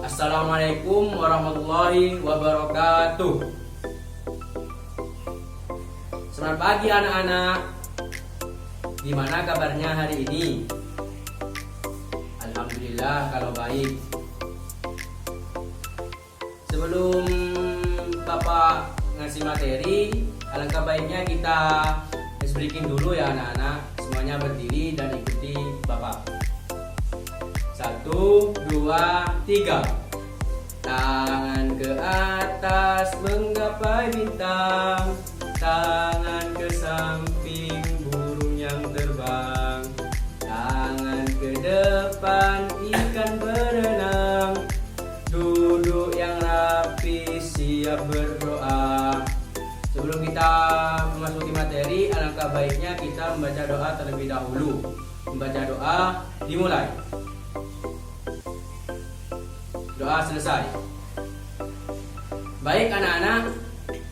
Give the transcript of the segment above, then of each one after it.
Assalamualaikum warahmatullahi wabarakatuh. Selamat pagi anak-anak. Gimana kabarnya hari ini? Alhamdulillah kalau baik. Sebelum Bapak ngasih materi, alangkah baiknya kita breaking dulu ya anak-anak. Semuanya berdiri dan ikuti Bapak. 1, 2, 3. Tangan ke atas menggapai bintang, tangan ke samping burung yang terbang, tangan ke depan ikan berenang, duduk yang rapi siap berdoa. Sebelum kita memasuki materi, alangkah baiknya kita membaca doa terlebih dahulu. Membaca doa dimulai. Doa selesai. Baik anak-anak,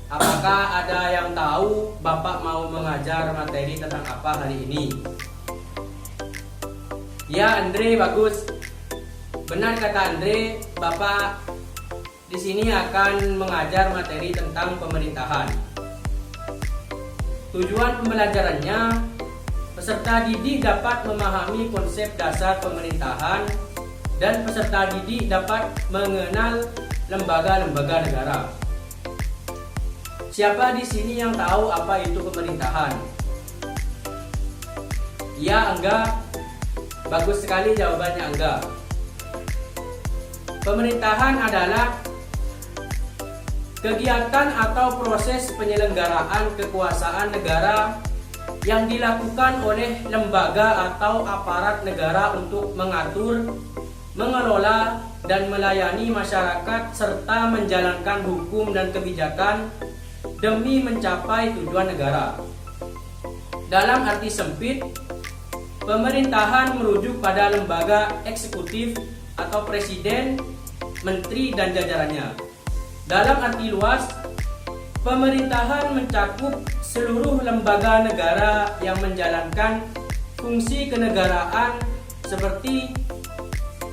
apakah ada yang tahu Bapak mau mengajar materi tentang apa hari ini? Ya Andre, bagus. Benar kata Andre, Bapak di sini akan mengajar materi tentang pemerintahan. Tujuan pembelajarannya, peserta didik dapat memahami konsep dasar pemerintahan dan peserta didik dapat mengenal lembaga-lembaga negara. Siapa di sini yang tahu apa itu pemerintahan? Ya, Angga. Bagus sekali jawabannya Angga. Pemerintahan adalah kegiatan atau proses penyelenggaraan kekuasaan negara yang dilakukan oleh lembaga atau aparat negara untuk mengatur, mengelola, dan melayani masyarakat serta menjalankan hukum dan kebijakan demi mencapai tujuan negara. Dalam arti sempit, pemerintahan merujuk pada lembaga eksekutif atau presiden, menteri, dan jajarannya. Dalam arti luas, pemerintahan mencakup seluruh lembaga negara yang menjalankan fungsi kenegaraan seperti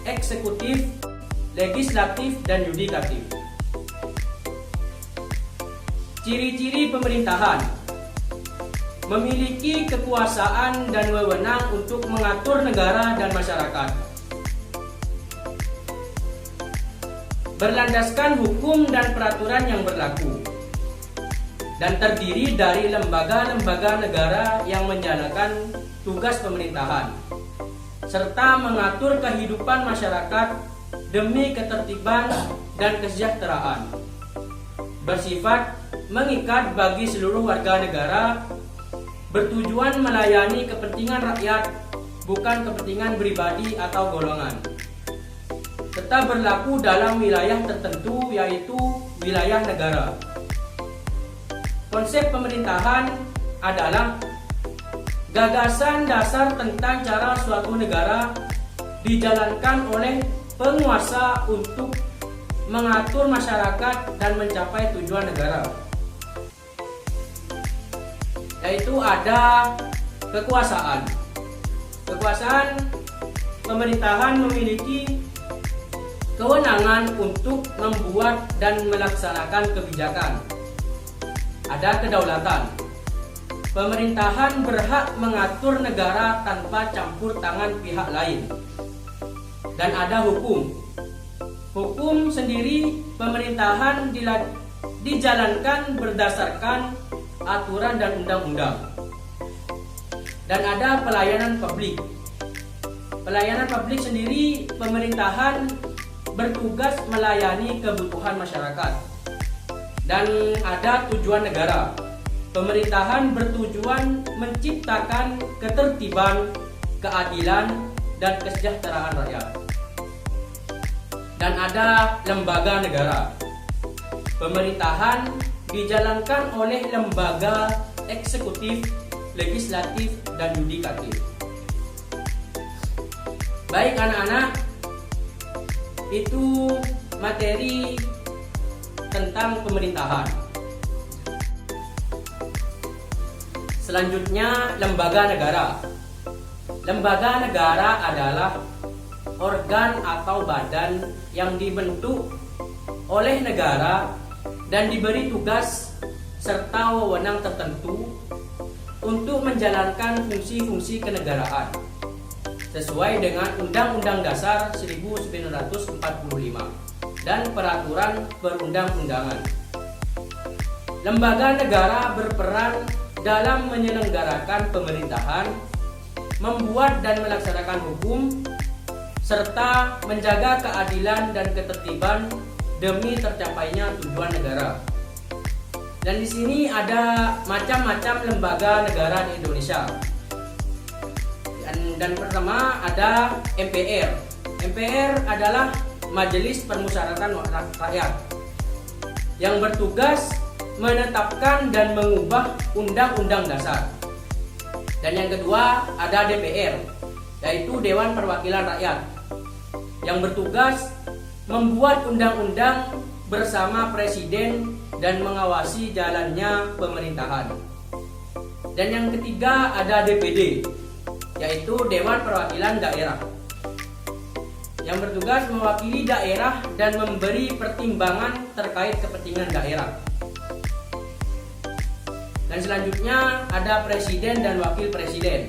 eksekutif, legislatif, dan yudikatif. Ciri-ciri pemerintahan: memiliki kekuasaan dan wewenang untuk mengatur negara dan masyarakat, berlandaskan hukum dan peraturan yang berlaku, dan terdiri dari lembaga-lembaga negara yang menjalankan tugas pemerintahan, serta mengatur kehidupan masyarakat demi ketertiban dan kesejahteraan, bersifat mengikat bagi seluruh warga negara, bertujuan melayani kepentingan rakyat, bukan kepentingan pribadi atau golongan, tetap berlaku dalam wilayah tertentu yaitu wilayah negara. Konsep pemerintahan adalah gagasan dasar tentang cara suatu negara dijalankan oleh penguasa untuk mengatur masyarakat dan mencapai tujuan negara. Yaitu ada kekuasaan. Kekuasaan pemerintahan memiliki kewenangan untuk membuat dan melaksanakan kebijakan. Ada kedaulatan. Pemerintahan berhak mengatur negara tanpa campur tangan pihak lain. Dan ada hukum. Hukum sendiri pemerintahan dijalankan berdasarkan aturan dan undang-undang. Dan ada pelayanan publik. Pelayanan publik sendiri pemerintahan bertugas melayani kebutuhan masyarakat. Dan ada tujuan negara. Pemerintahan bertujuan menciptakan ketertiban, keadilan, dan kesejahteraan rakyat. Dan ada lembaga negara. Pemerintahan dijalankan oleh lembaga eksekutif, legislatif, dan yudikatif. Baik anak-anak, itu materi tentang pemerintahan. Selanjutnya, lembaga negara. Lembaga negara adalah organ atau badan yang dibentuk oleh negara dan diberi tugas serta wewenang tertentu untuk menjalankan fungsi-fungsi kenegaraan sesuai dengan Undang-Undang Dasar 1945 dan peraturan perundang-undangan. Lembaga negara berperan dalam menyelenggarakan pemerintahan, membuat dan melaksanakan hukum, serta menjaga keadilan dan ketertiban demi tercapainya tujuan negara. Dan di sini ada macam-macam lembaga negara di Indonesia. Dan pertama ada MPR. MPR adalah Majelis Permusyawaratan Rakyat yang bertugas menetapkan dan mengubah undang-undang dasar. Dan yang kedua ada DPR, yaitu Dewan Perwakilan Rakyat, yang bertugas membuat undang-undang bersama presiden dan mengawasi jalannya pemerintahan. Dan yang ketiga ada DPD, yaitu Dewan Perwakilan Daerah, yang bertugas mewakili daerah dan memberi pertimbangan terkait kepentingan daerah. Dan selanjutnya ada Presiden dan Wakil Presiden,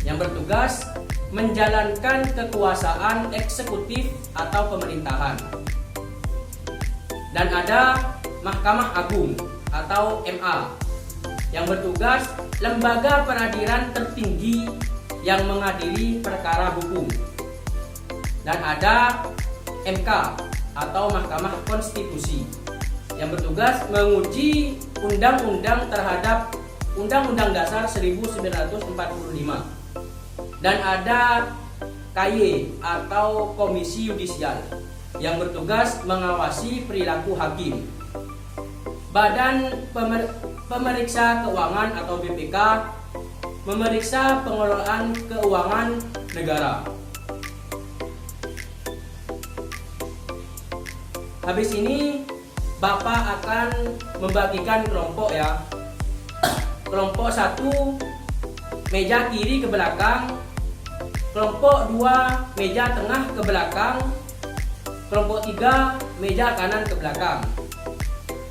yang bertugas menjalankan kekuasaan eksekutif atau pemerintahan. Dan ada Mahkamah Agung atau MA, yang bertugas lembaga peradilan tertinggi yang mengadili perkara hukum. Dan ada MK atau Mahkamah Konstitusi, yang bertugas menguji undang-undang terhadap Undang-Undang Dasar 1945. Dan ada KY atau Komisi Yudisial, yang bertugas mengawasi perilaku hakim. Badan Pemeriksa Keuangan atau BPK memeriksa pengelolaan keuangan negara. Habis ini Bapak akan membagikan kelompok ya. Kelompok 1 meja kiri ke belakang, kelompok 2 meja tengah ke belakang, kelompok 3 meja kanan ke belakang.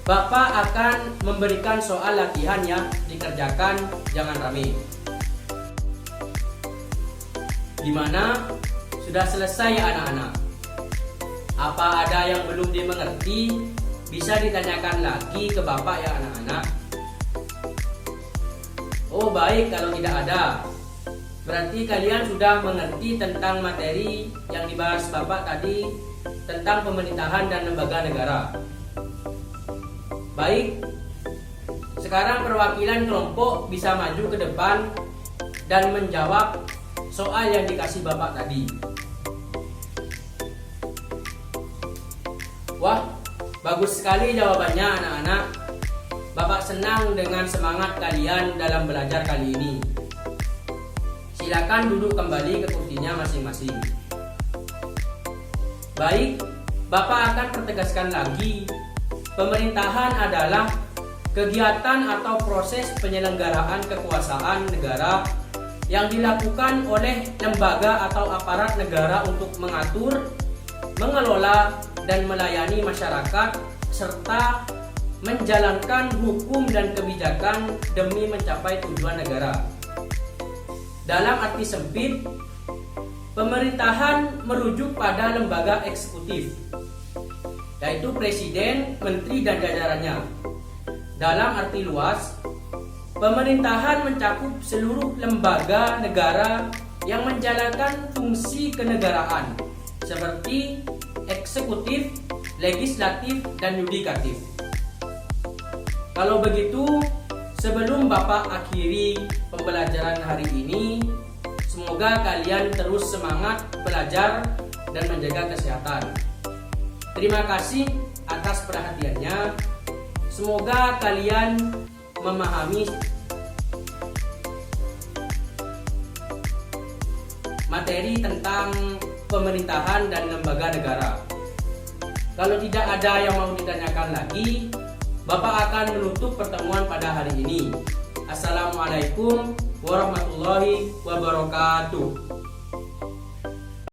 Bapak akan memberikan soal latihan ya, dikerjakan, jangan rame. Gimana? Sudah selesai ya anak-anak? Apa ada yang belum dimengerti? Bisa ditanyakan lagi ke Bapak ya anak-anak. Oh baik, kalau tidak ada, berarti kalian sudah mengerti tentang materi yang dibahas Bapak tadi tentang pemerintahan dan lembaga negara. Baik, sekarang perwakilan kelompok bisa maju ke depan dan menjawab soal yang dikasih Bapak tadi. Wah, bagus sekali jawabannya anak-anak. Bapak senang dengan semangat kalian dalam belajar kali ini. Silakan duduk kembali ke kursinya masing-masing. Baik, Bapak akan pertegaskan lagi. Pemerintahan adalah kegiatan atau proses penyelenggaraan kekuasaan negara yang dilakukan oleh lembaga atau aparat negara untuk mengatur, mengelola, dan melayani masyarakat serta menjalankan hukum dan kebijakan demi mencapai tujuan negara. Dalam arti sempit, pemerintahan merujuk pada lembaga eksekutif, yaitu presiden, menteri, dan jajarannya. Dalam arti luas, pemerintahan mencakup seluruh lembaga negara yang menjalankan fungsi kenegaraan seperti eksekutif, legislatif, dan yudikatif. Kalau begitu, sebelum Bapak akhiri pembelajaran hari ini, semoga kalian terus semangat belajar dan menjaga kesehatan. Terima kasih atas perhatiannya. Semoga kalian memahami materi tentang pemerintahan dan lembaga negara. Kalau tidak ada yang mau ditanyakan lagi, Bapak akan menutup pertemuan pada hari ini. Assalamualaikum warahmatullahi wabarakatuh.